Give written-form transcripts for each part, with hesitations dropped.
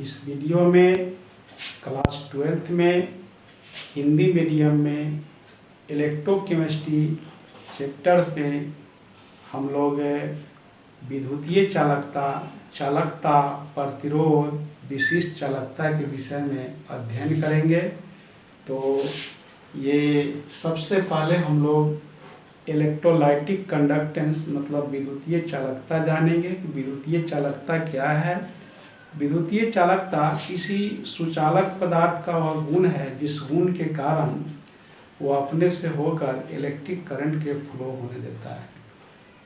इस वीडियो में class 12th में हिंदी मीडियम में इलेक्ट्रोकेमिस्ट्री चैप्टर्स में हम लोग विद्युतीय चालकता, प्रतिरोध, विशिष्ट चालकता के विषय में अध्ययन करेंगे। तो ये सबसे पहले हम लोग इलेक्ट्रोलाइटिक कंडक्टेंस मतलब विद्युतीय चालकता जानेंगे कि विद्युतीय चालकता क्या है। विद्युतीय चालकता किसी सुचालक पदार्थ का वह गुण है जिस गुण के कारण वो अपने से होकर इलेक्ट्रिक करंट के फ्लो होने देता है।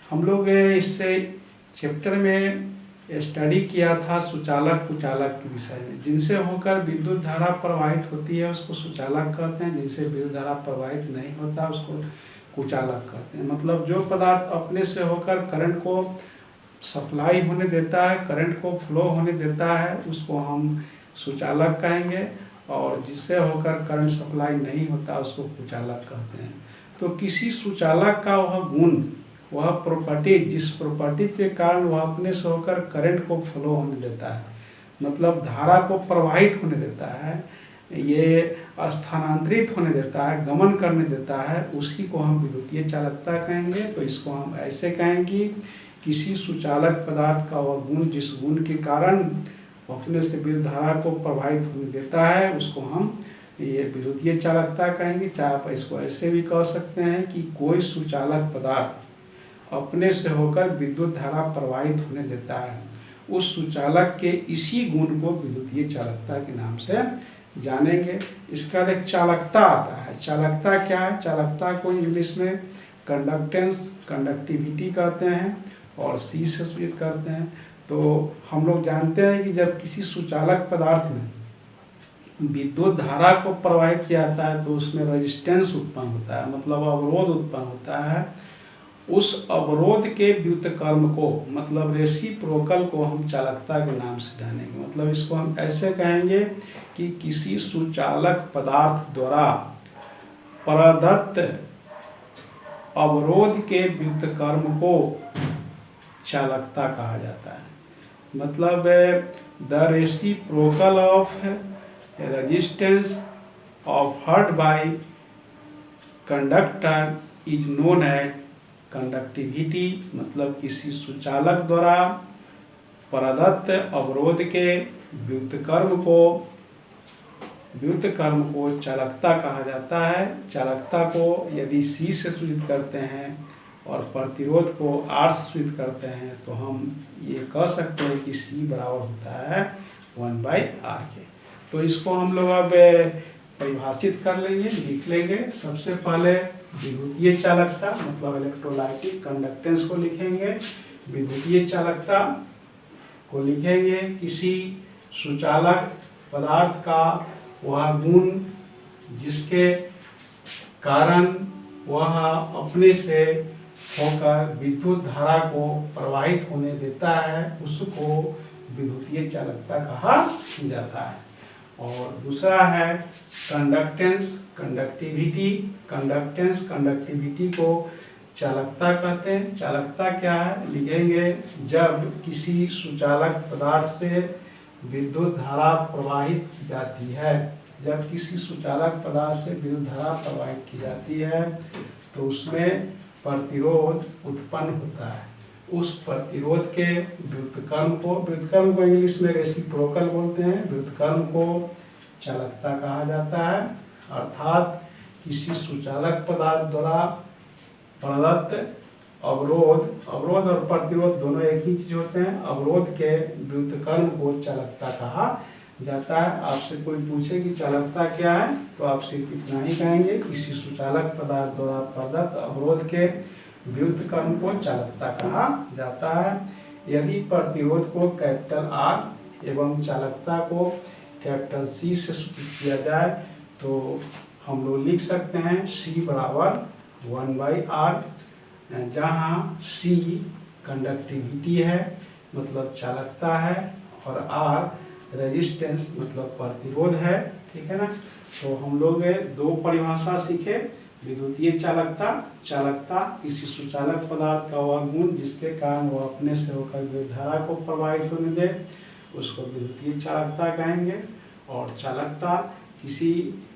हम लोग इससे चैप्टर में स्टडी किया था सुचालक कुचालक के विषय में, जिनसे होकर विद्युत धारा प्रवाहित होती है उसको सुचालक कहते हैं, जिनसे विद्युत धारा प्रवाहित नहीं होता उसको कुचालक कहते हैं। मतलब जो पदार्थ अपने से होकर करंट को सप्लाई होने देता है, करंट को फ्लो होने देता है, उसको हम सुचालक कहेंगे, और जिससे होकर करंट सप्लाई नहीं होता उसको कुचालक कहते हैं। तो किसी सुचालक का वह गुण, वह प्रॉपर्टी, जिस प्रॉपर्टी के कारण वह अपने से होकर करंट को फ्लो होने देता है, मतलब धारा को प्रवाहित होने देता है, ये स्थानांतरित होने देता है, गमन करने देता है, उसी को हम विद्युतीय चालकता कहेंगे। तो इसको हम ऐसे कहेंगे कि किसी सुचालक पदार्थ का वह गुण जिस गुण के कारण अपने से विद्युत धारा को प्रवाहित होने देता है उसको हम ये विद्युतीय चालकता कहेंगे। चाहे आप इसको ऐसे भी कह सकते हैं कि कोई सुचालक पदार्थ अपने से होकर विद्युत धारा प्रवाहित होने देता है, उस सुचालक के इसी गुण को विद्युतीय चालकता के नाम से जानेंगे। इसका एक चालकता आता है। चालकता क्या है? चालकता को इंग्लिश में कंडक्टेंस, कंडक्टिविटी कहते हैं और सी से सूचित करते हैं। तो हम लोग जानते हैं कि जब किसी सुचालक पदार्थ में विद्युत धारा को प्रवाहित किया जाता है तो उसमें रेजिस्टेंस उत्पन्न होता है, मतलब अवरोध उत्पन्न होता है। उस अवरोध के व्युत्क्रम को मतलब रेसिप्रोकल को हम चालकता के नाम से जानेंगे। मतलब इसको हम ऐसे कहेंगे कि किसी सुचालक पदार्थ द्वारा प्रदत्त अवरोध के व्युत्क्रम को चालकता कहा जाता है। मतलब the reciprocal of resistance offered by conductor is known as conductivity. मतलब किसी सुचालक द्वारा प्रदत्त अवरोध के व्युत्क्रम को चालकता कहा जाता है। चालकता को यदि C से सूचित करते हैं और प्रतिरोध को R से सूचित करते हैं तो हम ये कह सकते हैं कि C बराबर होता है 1/R के। तो इसको हम लोग अब परिभाषित कर लेंगे, लिख लेंगे। सबसे पहले विद्युतीय चालकता मतलब इलेक्ट्रोलाइटिक कंडक्टेंस को लिखेंगे। विद्युतीय चालकता को लिखेंगे किसी सुचालक पदार्थ का वह गुण जिसके कारण वह अपने से होकर विद्युत धारा को प्रवाहित होने देता है, उसको विद्युतीय चालकता कहा जाता है। और दूसरा है कंडक्टेंस, कंडक्टिविटी। कंडक्टेंस, कंडक्टिविटी को चालकता कहते हैं। चालकता क्या है? लिखेंगे जब किसी सुचालक पदार्थ से विद्युत धारा प्रवाहित की जाती है। जब किसी सुचालक पदार्थ से विद्युत धारा प्रवाहित की जाती है तो उसमें प्रतिरोध उत्पन्न होता है। उस प्रतिरोध के व्युत्क्रम को इंग्लिश में रेसिप्रोकल बोलते हैं। व्युत्क्रम को चालकता कहा जाता है। अर्थात किसी सुचालक पदार्थ द्वारा प्रदत्त अवरोध और प्रतिरोध दोनों एक ही चीज होते हैं। अवरोध के व्युत्क्रम को चालकता कहा जाता है। आपसे कोई पूछे कि चालकता क्या है तो आप सिर्फ इतना ही कहेंगे, किसी सुचालक पदार्थ द्वारा प्रदत्त अवरोध के व्युत्क्रम को चालकता कहा जाता है। यदि प्रतिरोध को कैपिटल R एवं चालकता को कैपिटल C से सूचित किया जाए तो हम लोग लिख सकते हैं C बराबर 1/R, जहाँ C कंडक्टिविटी है मतलब चालकता है और R रेजिस्टेंस मतलब प्रतिरोध है। ठीक है ना। तो हम लोग दो परिभाषा सीखे। विद्युतीय चालकता किसी सुचालक पदार्थ का वह गुण जिसके कारण वह अपने से होकर विद्युत धारा को प्रवाहित होने दे, उसको विद्युतीय चालकता कहेंगे। और चालकता किसी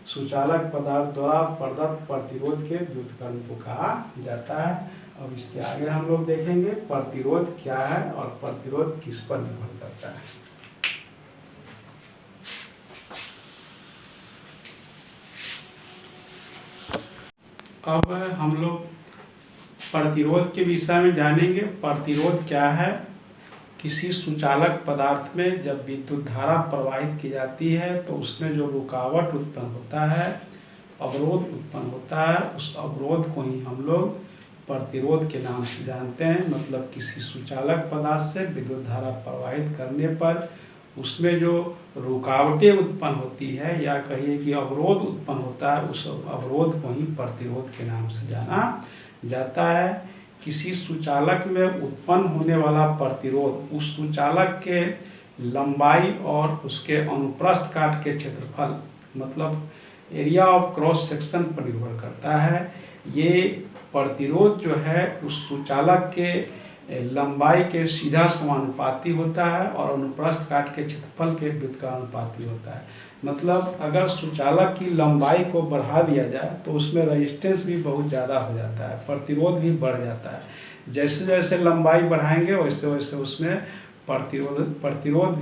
सुचालक पदार्थ द्वारा प्रदत्त प्रतिरोध के व्युत्क्रम को कहा जाता है। अब इसके आगे हम लोग देखेंगे प्रतिरोध क्या है और प्रतिरोध किस पर निर्भर करता है। अब हम लोग प्रतिरोध के विषय में जानेंगे। प्रतिरोध क्या है? किसी सुचालक पदार्थ में जब विद्युत धारा प्रवाहित की जाती है तो उसमें जो रुकावट उत्पन्न होता है, अवरोध उत्पन्न होता है, उस अवरोध को ही हम लोग प्रतिरोध के नाम से जानते हैं। मतलब किसी सुचालक पदार्थ से विद्युत धारा प्रवाहित करने पर उसमें जो रुकावटें उत्पन्न होती है या कहिए कि अवरोध उत्पन्न होता है, उस अवरोध को ही प्रतिरोध के नाम से जाना जाता है। किसी सुचालक में उत्पन्न होने वाला प्रतिरोध उस सुचालक के लंबाई और उसके अनुप्रस्थ काट के क्षेत्रफल मतलब एरिया ऑफ क्रॉस सेक्शन पर निर्भर करता है। ये प्रतिरोध जो है उस सुचालक के लंबाई के सीधा समानुपाती होता है और अनुप्रस्थ काट के क्षेत्रफल के व्युत्क्रमानुपाती होता है। मतलब अगर सुचालक की लंबाई को बढ़ा दिया जाए तो उसमें रेजिस्टेंस भी बहुत ज़्यादा हो जाता है, प्रतिरोध भी बढ़ जाता है। जैसे जैसे लंबाई बढ़ाएंगे वैसे वैसे उसमें प्रतिरोध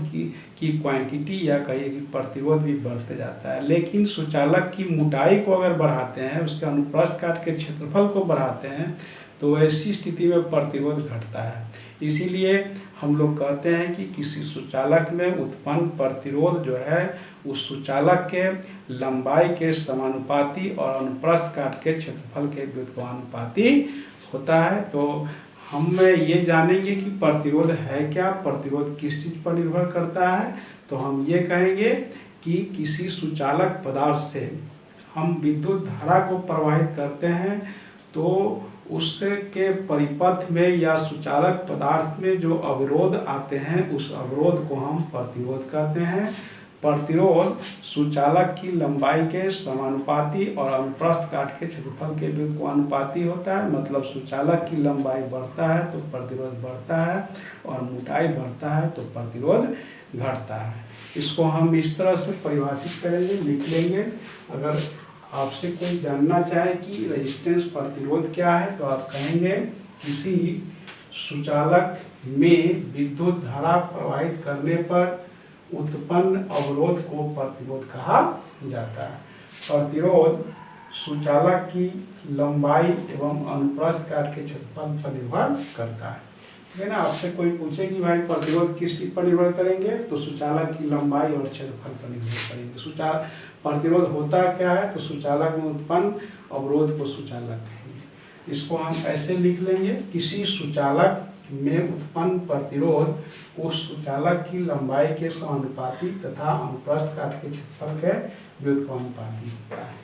की क्वांटिटी या कहिए कि प्रतिरोध भी बढ़ते जाता है। लेकिन सुचालक की मोटाई को अगर बढ़ाते हैं, उसके अनुप्रस्थ काट के क्षेत्रफल को बढ़ाते हैं तो ऐसी स्थिति में प्रतिरोध घटता है। इसीलिए हम लोग कहते हैं कि किसी सुचालक में उत्पन्न प्रतिरोध जो है उस सुचालक के लंबाई के समानुपाती और अनुप्रस्थ काट के क्षेत्रफल के व्युत्क्रमानुपाती होता है। तो हम ये जानेंगे कि प्रतिरोध है क्या, प्रतिरोध किस चीज़ पर निर्भर करता है। तो हम ये कहेंगे कि किसी सुचालक पदार्थ से हम विद्युत धारा को प्रवाहित करते हैं तो उसके परिपथ में या सुचालक पदार्थ में जो अवरोध आते हैं उस अवरोध को हम प्रतिरोध कहते हैं। प्रतिरोध सुचालक की लंबाई के समानुपाती और अनुप्रस्थ काट के क्षेत्रफल के व्युत्क्रमानुपाती होता है। मतलब सुचालक की लंबाई बढ़ता है तो प्रतिरोध बढ़ता है और मोटाई बढ़ता है तो प्रतिरोध घटता है। इसको हम इस तरह से परिभाषित करेंगे, लिख लेंगे। अगर आपसे कोई जानना चाहे कि रेजिस्टेंस प्रतिरोध क्या है तो आप कहेंगे किसी सुचालक में विद्युत धारा प्रवाहित करने पर उत्पन्न अवरोध को प्रतिरोध कहा जाता है। प्रतिरोध सुचालक की लंबाई एवं अनुप्रस्थ काट के क्षेत्रफल पर निर्भर करता है। ठीक है ना। आपसे कोई पूछे कि भाई प्रतिरोध किस चीज पर निर्भर करेंगे तो सुचालक की लंबाई और क्षेत्रफल पर निर्भर करेंगे। प्रतिरोध होता क्या है तो सुचालक में उत्पन्न अवरोध को सुचालक कहेंगे। इसको हम ऐसे लिख लेंगे, किसी सुचालक में उत्पन्न प्रतिरोध उस सुचालक की लंबाई के समानुपाती तथा अनुप्रस्थ काट के क्षेत्रफल के व्युत्क्रमानुपाती होता है।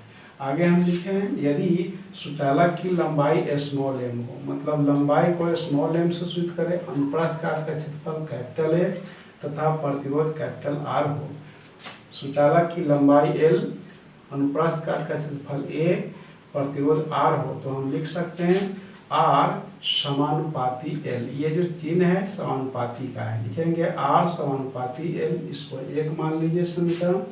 आगे हम लिखें यदि सुचालक की लंबाई स्मॉल एम हो, मतलब लंबाई को स्मॉल एम से सूचित करें, अनुप्रस्थ काट का क्षेत्रफल कैपिटल ए तथा प्रतिरोध कैपिटल आर हो। सुचालक की लंबाई एल, अनुप्रस्थ काट का क्षेत्रफल ए, प्रतिरोध आर हो तो हम लिख सकते हैं आर समानुपाती एल। ये जो चिन्ह है समानुपाती का है, लिखेंगे आर समानुपाती एल। इसको एक मान लीजिए समीकरण।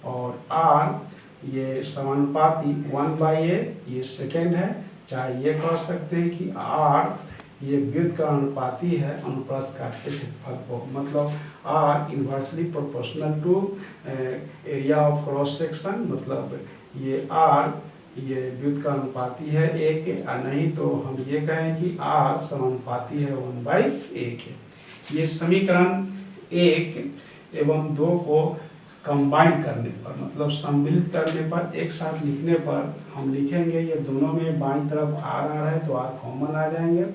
और आर ये समानुपाती 1/a, ये सेकेंड है। चाहे ये कह सकते हैं कि आर ये व्युत्क्रमानुपाती है अनुप्रस्थ काट के क्षेत्रफल को, मतलब R inversely proportional to area of cross section. मतलब ये आर ये व्युत्क्रमानुपाती है ए के, नहीं तो हम ये कहें कि आर समानुपाती है 1/a के। ये समीकरण 1 एवं 2 को कंबाइन करने पर, मतलब सम्मिलित करने पर, एक साथ लिखने पर हम लिखेंगे ये दोनों में बाईं तरफ आर है तो आर कॉमन आ जाएंगे,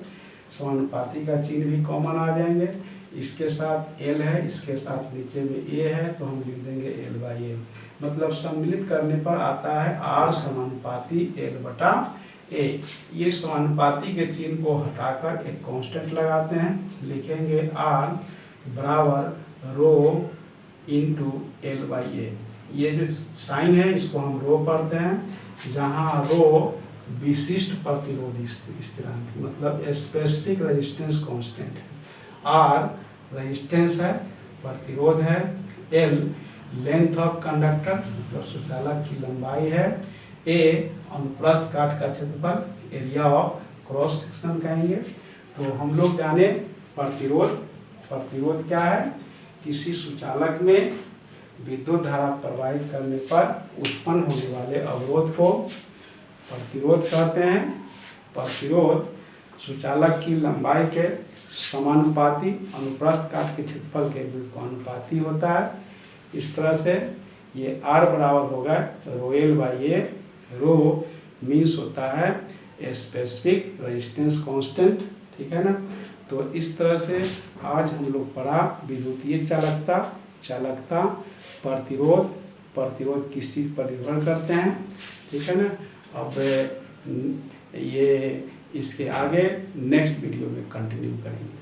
समानुपाती का चिन्ह भी कॉमन आ जाएंगे। इसके साथ एल है, इसके साथ नीचे में ए है तो हम लिख देंगे L/A। मतलब सम्मिलित करने पर आता है आर समानुपाती L/A। ये समानुपाती के चिन्ह को हटाकर एक कांस्टेंट लगाते हैं, लिखेंगे आर बराबर रो इंटू L/A। ये जो साइन है इसको हम रो पढ़ते हैं, जहाँ रो विशिष्ट प्रतिरोध स्थिरांक मतलब स्पेसिफिक रेजिस्टेंस कांस्टेंट है। आर रेजिस्टेंस है प्रतिरोध है, L लेंथ ऑफ कंडक्टर मतलब सुचालक की लंबाई है, A अनुप्रस्थ काट का क्षेत्रफल एरिया ऑफ क्रॉस सेक्शन कहेंगे। तो हम लोग जाने प्रतिरोध। प्रतिरोध क्या है? किसी सुचालक में विद्युत धारा प्रवाहित करने पर उत्पन्न होने वाले अवरोध को प्रतिरोध कहते हैं। प्रतिरोध सुचालक की लंबाई के समानुपाती अनुप्रस्थ काट के क्षेत्रफल के अनुपाती होता है। इस तरह से ये R बराबर होगा rho L by A. Rho means होता है स्पेसिफिक रेजिस्टेंस कांस्टेंट, ठीक है ना। तो इस तरह से आज हम लोग पढ़ा विद्युतीय चालकता, चालकता, प्रतिरोध। प्रतिरोध किस चीज़ पर निर्भर करते हैं, ठीक है ना। अब ये इसके आगे नेक्स्ट वीडियो में कंटिन्यू करेंगे।